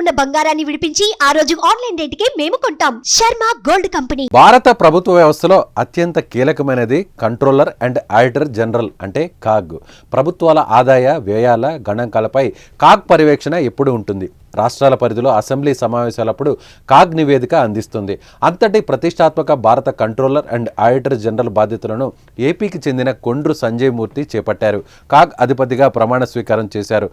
ఉన్న బంగారాన్ని విడిపించి ఆ రోజు ఆన్లైన్ రేటుకే మేము కొంటాం. Sharma gold company. భారత ప్రభుత్వ వ్యవస్థలో అత్యంత కీలకమైనది కంట్రోలర్ అండ్ ఆడిటర్ జనరల్ అంటే కాగ్. ప్రభుత్వాల ఆదాయ వ్యయాల గణాంకాలపై కాగ్ పర్యవేక్షణ ఎప్పుడు ఉంటుంది. రాష్ట్రాల పరిధిలో అసెంబ్లీ సమావేశాలప్పుడు కాగ్ నివేదిక అందిస్తుంది. అంతటి ప్రతిష్టాత్మక భారత కంట్రోలర్ అండ్ ఆడిటర్ జనరల్ బాధ్యతలను ఏపీకి చెందిన కొండ్రు సంజయ్ మూర్తి చేపట్టారు. కాగ్ అధిపతిగా ప్రమాణ స్వీకారం చేశారు.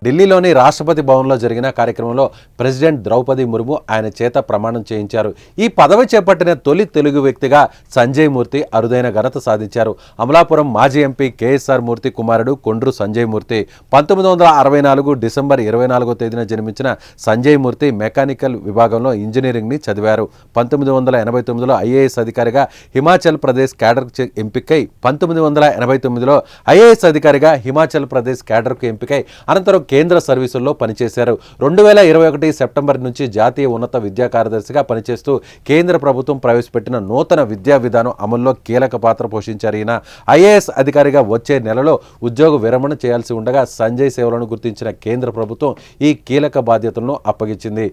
ఢిల్లీలోని రాష్ట్రపతి భవన్లో జరిగిన కార్యక్రమంలో ప్రెసిడెంట్ ద్రౌపది ముర్ము ఆయన చేత ప్రమాణం చేయించారు. ఈ పదవి చేపట్టిన తొలి తెలుగు వ్యక్తిగా సంజయ్ మూర్తి అరుదైన ఘనత సాధించారు. అమలాపురం మాజీ ఎంపీ కేఎస్ఆర్ మూర్తి కుమారుడు కొండ్రు సంజయ్ మూర్తి 1964 డిసెంబర్ 24వ తేదీన జన్మించిన సంజయ్ మూర్తి మెకానికల్ విభాగంలో ఇంజనీరింగ్ని చదివారు. 1989లో ఐఏఎస్ అధికారిగా హిమాచల్ ప్రదేశ్ క్యాడర్కు ఎంపికై 1989లో ఐఏఎస్ అధికారిగా హిమాచల్ ప్రదేశ్ క్యాడర్కు ఎంపికై అనంతరం కేంద్ర సర్వీసుల్లో పనిచేశారు. 2021 సెప్టెంబర్ నుంచి జాతీయ ఉన్నత విద్యా కార్యదర్శిగా పనిచేస్తూ కేంద్ర ప్రభుత్వం ప్రవేశపెట్టిన నూతన విద్యా విధానం అమల్లో కీలక పాత్ర పోషించారు. ఈయన ఐఏఎస్ అధికారిగా వచ్చే నెలలో ఉద్యోగ విరమణ చేయాల్సి ఉండగా సంజయ్ సేవలను గుర్తించిన కేంద్ర ప్రభుత్వం ఈ కీలక బాధ్యతలను అప్పగించింది.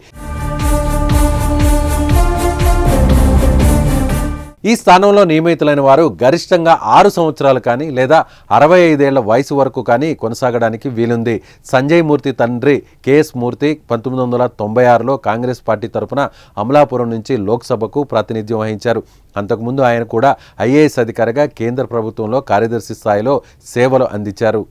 ఈ స్థానంలో నియమితులైన వారు గరిష్టంగా 6 సంవత్సరాలు కానీ లేదా 65 ఏళ్ల వయసు వరకు కానీ కొనసాగడానికి వీలుంది. సంజయ్ మూర్తి తండ్రి కేఎస్ మూర్తి 1996లో కాంగ్రెస్ పార్టీ తరఫున అమలాపురం నుంచి లోక్సభకు ప్రాతినిధ్యం వహించారు. అంతకుముందు ఆయన కూడా ఐఏఎస్ అధికారిగా కేంద్ర ప్రభుత్వంలో కార్యదర్శి స్థాయిలో సేవలు అందించారు.